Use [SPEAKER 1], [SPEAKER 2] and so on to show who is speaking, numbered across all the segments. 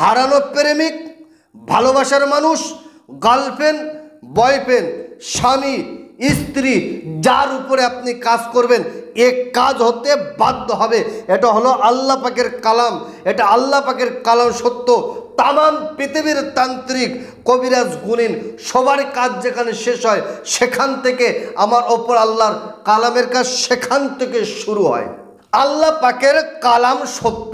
[SPEAKER 1] হারানো প্রেমিক, ভালোবাসার মানুষ, গার্লফ্রেন্ড, বয়ফ্রেন্ড, স্বামী, স্ত্রী, যার উপরে আপনি কাজ করবেন এ কাজ হতে বাধ্য হবে। এটা হলো আল্লাহ পাকের কালাম, এটা আল্লাহ পাকের কালাম সত্য। তামাম পৃথিবীর তান্ত্রিক, কবিরাজ, গুণিন সবার কাজ যেখানে শেষ হয় সেখান থেকে আমার ওপর আল্লাহর কালামের কাজ সেখান থেকে শুরু হয়। আল্লাহ পাকের কালাম সত্য,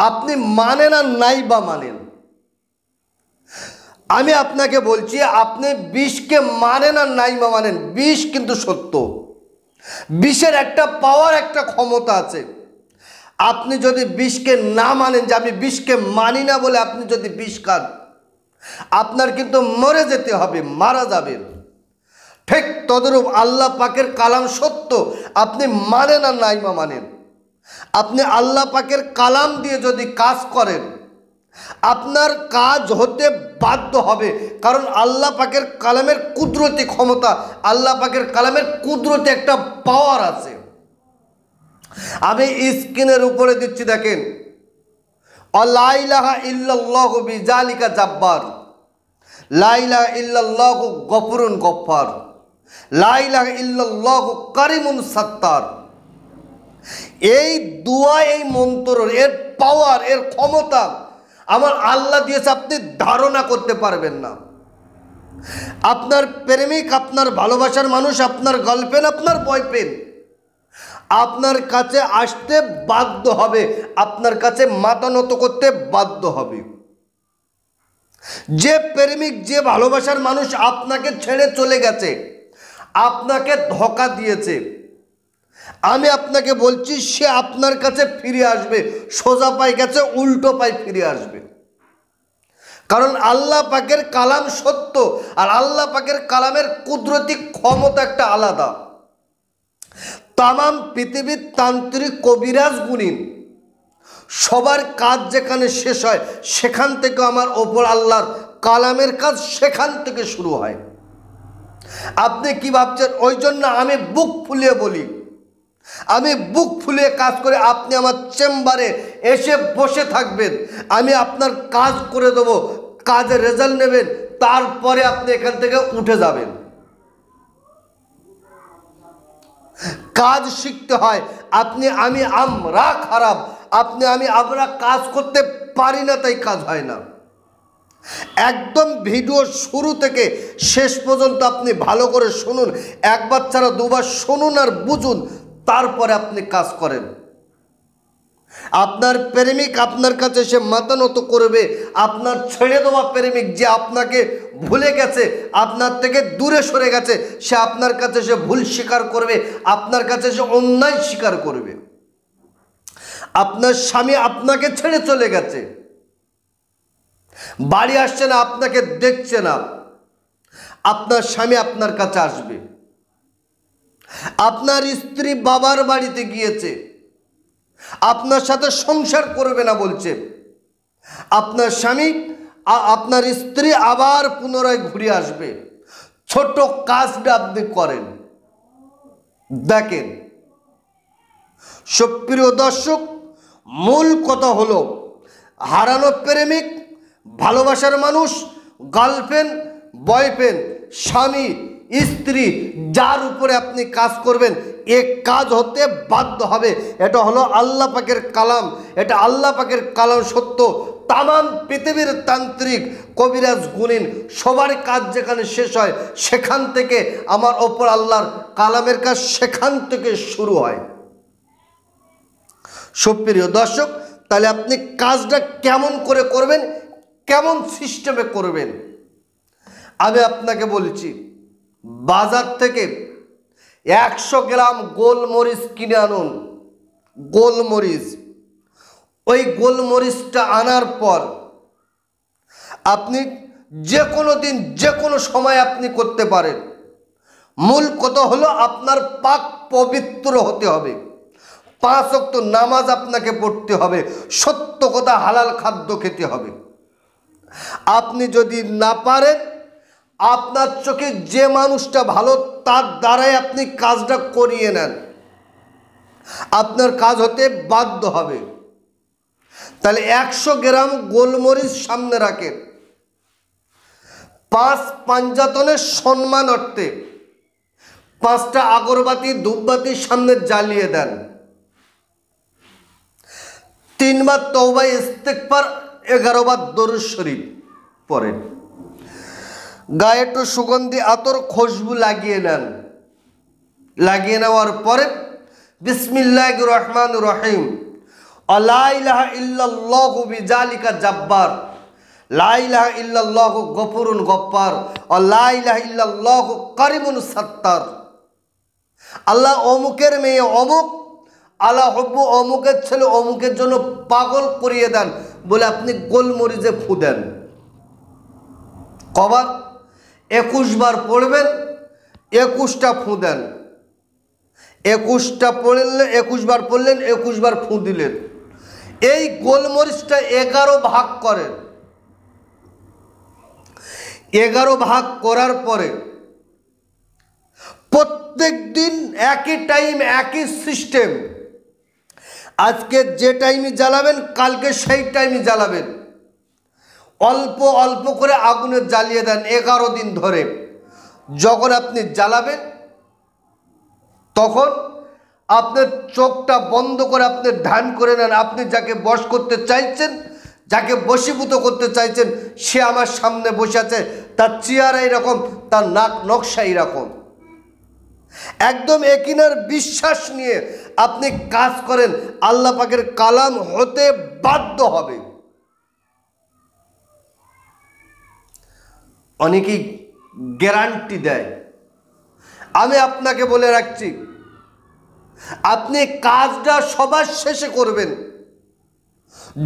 [SPEAKER 1] আপনি মানেন আর নাই বা মানেন। আমি আপনাকে বলছি, আপনি বিষকে মানেন আর নাই বা মানেন, বিষ কিন্তু সত্য। বিষের একটা পাওয়ার, একটা ক্ষমতা আছে। আপনি যদি বিষকে না মানেন, যে আমি বিষকে মানি না বলে আপনি যদি বিষ খান, আপনার কিন্তু মরে যেতে হবে, মারা যাবেন। ঠিক তদরূপ আল্লাহ পাকের কালাম সত্য, আপনি মানেন আর নাই বা মানেন। আপনি আল্লাহ পাকের কালাম দিয়ে যদি কাজ করেন আপনার কাজ হতে বাধ্য হবে, কারণ আল্লাহ পাকের কালামের কুদরতি ক্ষমতা, আল্লাহ পাকের কালামের কুদরতি একটা পাওয়ার আছে। আমি স্ক্রিনের উপরে দিচ্ছি, দেখেন, লা ইলাহা ইল্লাল্লাহু বিজালিকা জাব্বার, লা ইলাহা ইল্লাল্লাহু গফুরুন গফফার, লা ইলাহা ইল্লাল্লাহু কারিমুন সাত্তার। এই দোয়া, এই মন্ত্র, এর পাওয়ার, এর ক্ষমতা আমার আল্লাহ দিয়েছে, আপনি ধারণা করতে পারবেন না। আপনার প্রেমিক, আপনার ভালোবাসার মানুষ, আপনার গার্লফ্রেন্ড, আপনার বয়ফ্রেন্ড আপনার কাছে আসতে বাধ্য হবে, আপনার কাছে মাথা নত করতে বাধ্য হবে। যে প্রেমিক, যে ভালোবাসার মানুষ আপনাকে ছেড়ে চলে গেছে, আপনাকে ধোঁকা দিয়েছে, আমি আপনাকে বলছি সে আপনার কাছে ফিরে আসবে। সোজা পায়ে গেছে, উল্টো পায়ে ফিরে আসবে, কারণ আল্লাহ পাকের কালাম সত্য আর আল্লাহ পাকের কালামের কুদরতি ক্ষমতা একটা আলাদা। তামাম পৃথিবীর তান্ত্রিক, কবিরাজ, গুণিন সবার কাজ যেখানে শেষ হয় সেখান থেকে আমার ওপর আল্লাহর কালামের কাজ সেখান থেকে শুরু হয়। আপনি কি ভাবছেন? ওই জন্য আমি বুক ফুলিয়ে বলি, আমি বুক ফুলিয়ে কাজ করে, আপনি আমার চেম্বারে এসে বসে থাকবেন, আমি আপনার কাজ করে দেবো, কাজের রেজাল্ট নেবেন, তারপরে আপনি এখান থেকে উঠে যাবেন। কাজ শিখতে হয়। আপনি, আমি, আমরা খারাপ, আপনি, আমরা কাজ করতে পারি না, তাই কাজ হয় না। একদম ভিডিও শুরু থেকে শেষ পর্যন্ত আপনি ভালো করে শুনুন, একবার ছাড়া দুবার শুনুন আর বুঝুন, তারপরে আপনি কাজ করেন। আপনার প্রেমিক আপনার কাছে সে মাথা নত করবে, আপনার ছেড়ে দেওয়া প্রেমিক যে আপনাকে ভুলে গেছে, আপনার থেকে দূরে সরে গেছে, সে আপনার কাছে সে ভুল স্বীকার করবে, আপনার কাছে সে অন্যায় স্বীকার করবে। আপনার স্বামী আপনাকে ছেড়ে চলে গেছে, বাড়ি আসছে না, আপনাকে দেখছে না, আপনার স্বামী আপনার কাছে আসবে। আপনার স্ত্রী বাবার বাড়িতে গিয়েছে, আপনার সাথে সংসার করবে না বলছে, আপনার স্বামী, আপনার স্ত্রী আবার পুনরায় ঘুরে আসবে। ছোট কাজটা আপনি করেন, দেখেন। সুপ্রিয় দর্শক, মূল কথা হলো হারানো প্রেমিক, ভালোবাসার মানুষ, গার্লফ্রেন্ড, বয়ফ্রেন্ড, স্বামী, স্ত্রী, যার উপরে আপনি কাজ করবেন এ কাজ হতে বাধ্য হবে। এটা হলো আল্লাহ পাকের কালাম, এটা আল্লাহ পাকের কালাম সত্য। তামাম পৃথিবীর তান্ত্রিক, কবিরাজ, গুণিন সবার কাজ যেখানে শেষ হয় সেখান থেকে আমার ওপর আল্লাহর কালামের কাজ সেখান থেকে শুরু হয়। সুপ্রিয় দর্শক, তাহলে আপনি কাজটা কেমন করে করবেন, কেমন সিস্টেমে করবেন, আমি আপনাকে বলছি। বাজার থেকে 100 গ্রাম গোলমরিচ কিনে আনুন। গোলমরিচ, ওই গোলমরিচটা আনার পর আপনি যে কোনো দিন, যে কোনো সময় আপনি করতে পারেন। মূল কথা হলো আপনার পাক পবিত্র হতে হবে, 5 ওয়াক্ত নামাজ আপনাকে পড়তে হবে, সত্য কথা হালাল খাদ্য খেতে হবে। আপনি যদি না পারেন, আপনার চোখে যে মানুষটা ভালো তার দ্বারাই আপনি কাজটা করিয়ে নেন, আপনার কাজ হতে বাধ্য হবে। তাহলে 100 গ্রাম গোলমরিচ সামনে রাখেন, 5 পাঞ্জাতনের সম্মান অর্থে 5টা আগরবাতি ধূপবাতি সামনে জ্বালিয়ে দেন, 3 বার তওবা ইস্তেগফার, 11 বার দরুদ শরীফ পড়েন, গায়ে একটু সুগন্ধি আতর খুশবু লাগিয়ে নেন। লাগিয়ে নেওয়ার পরে বিসমিল্লাহির রহমানির রহিম, লা ইলাহা ইল্লাল্লাহু বিজালিকা জাব্বার, লা ইলাহা ইল্লাল্লাহু গফুরুন গফ্ফার, লা ইলাহা ইল্লাল্লাহু কারিমুন সাত্তার। আল্লাহ অমুকের মেয়ে অমুক, আল্লাহ হব্বু অমুকের ছেলে অমুকের জন্য পাগল করিয়ে দেন বলে আপনি গোলমরিচে ফু দেন। কবার? 21 বার পড়বেন, 21টা ফু দেন। 21টা পড়লে 21 বার পড়লেন, 21 বার ফু দিলেন। এই গোলমরিচটা 11 ভাগ করেন। 11 ভাগ করার পরে প্রত্যেক দিন একই টাইম একই সিস্টেম, আজকে যে টাইমে জ্বালাবেন কালকে সেই টাইমে জ্বালাবেন। অল্প অল্প করে আগুনে জ্বালিয়ে দেন 11 দিন ধরে। যখন আপনি জ্বালাবেন তখন আপনার চোখটা বন্ধ করে আপনি ধ্যান করে নেন, আপনি যাকে বশ করতে চাইছেন, যাকে বশীভূত করতে চাইছেন সে আমার সামনে বসে আছে, তার চেহারা এরকম, তার নাক নকশা এরকম। একদম একিনার বিশ্বাস নিয়ে আপনি কাজ করেন, আল্লাহ পাকের কালাম হতে বাধ্য হবে। অনেকেই গ্যারান্টি দেয়, আমি আপনাকে বলে রাখছি, আপনি কাজটা সবার শেষে করবেন।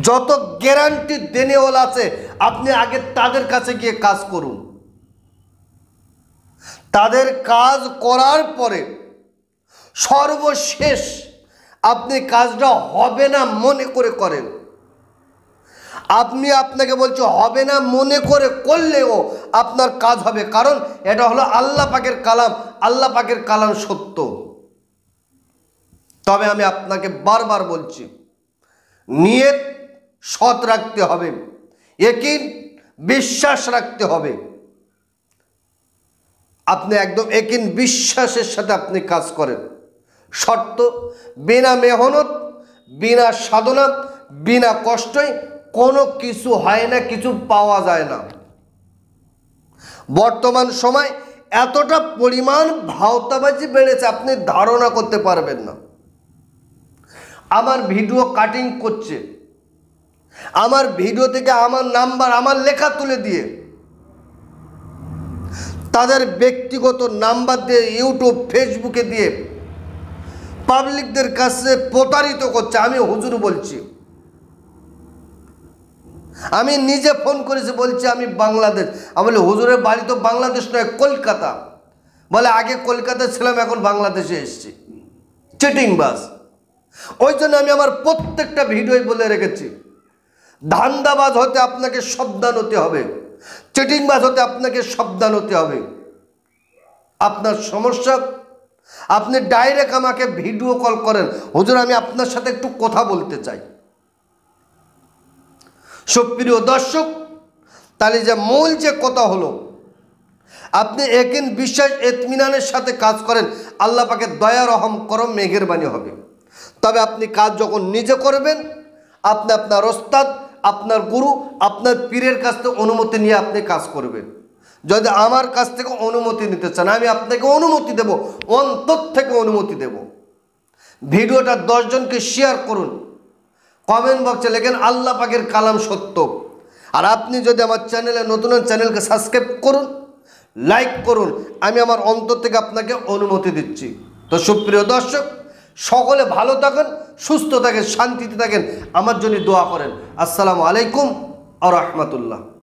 [SPEAKER 1] যত গ্যারান্টি দেনেওয়ালা আছে আপনি আগে তাদের কাছে গিয়ে কাজ করুন। তাদের কাজ করার পরে সর্বশেষ আপনি কাজটা হবে না মনে করে করেন। আপনাকে বলছি হবে না মনে করে করলেও আপনার কাজ হবে, কারণ এটা হলো আল্লাহ পাকের কালাম। আল্লাহ পাকের কালাম সত্য। তবে আমি আপনাকে বারবার বলছি, নিয়ত সৎ রাখতে হবে, ইয়াকিন বিশ্বাস রাখতে হবে। আপনি একদম ইয়াকিন বিশ্বাসের সাথে আপনি কাজ করেন। শর্ত, বিনা মেহনত, বিনা সাধনা, বিনা কষ্টই কোনো কিছু হয় না, কিছু পাওয়া যায় না। বর্তমান সময় এতটা পরিমাণ ভাওতাবাজি বেড়েছে আপনি ধারণা করতে পারবেন না। আমার ভিডিও কাটিং করছে, আমার ভিডিও থেকে আমার নাম্বার, আমার লেখা তুলে দিয়ে তাদের ব্যক্তিগত নাম্বার দিয়ে ইউটিউব ফেসবুকে দিয়ে পাবলিকদের কাছে প্রতারিত করছে। আমি হুজুর বলছি, আমি নিজে ফোন করেছি, বলছি আমি বাংলাদেশ। আমি বলি হুজুরের বাড়ি তো বাংলাদেশ নয়, কলকাতা। বলে আগে কলকাতা ছিলাম, এখন বাংলাদেশে এসেছি। চিটিং বাস। ওই জন্য আমি আমার প্রত্যেকটা ভিডিওই বলে রেখেছি, ধান্দাবাজ হতে আপনাকে সাবধান হতে হবে, চিটিংবাজ হতে আপনাকে সাবধান হতে হবে। আপনার সমস্যা, আপনি ডাইরেক্ট আমাকে ভিডিও কল করেন, হুজুর আমি আপনার সাথে একটু কথা বলতে চাই। সুপ্রিয় দর্শক, তাহলে যে মূল যে কথা হলো, আপনি ইয়াকিন বিশ্বাস ইতমিনানের সাথে কাজ করেন, আল্লাহ পাকের দয়া রহম করম মেহেরবানি হবে। তবে আপনি কাজ যখন নিজে করবেন, আপনি আপনার ওস্তাদ, আপনার গুরু, আপনার পীরের কাছ থেকে অনুমতি নিয়ে আপনি কাজ করবেন। যদি আমার কাছ থেকে অনুমতি নিতে চান, আমি আপনাকে অনুমতি দেব, অন্তর থেকে অনুমতি দেব। ভিডিওটা 10 জনকে শেয়ার করুন, কমেন্ট বক্সে লেখেন আল্লাহ পাকের কালাম সত্য। আর আপনি যদি আমার চ্যানেলে নতুন চ্যানেলকে সাবস্ক্রাইব করুন, লাইক করুন, আমি আমার অন্তর থেকে আপনাকে অনুমতি দিচ্ছি। তো সুপ্রিয় দর্শক, সকলে ভালো থাকেন, সুস্থ থাকেন, শান্তিতে থাকেন, আমার জন্য দোয়া করেন। আসসালামু আলাইকুম ওয়া রাহমাতুল্লাহ।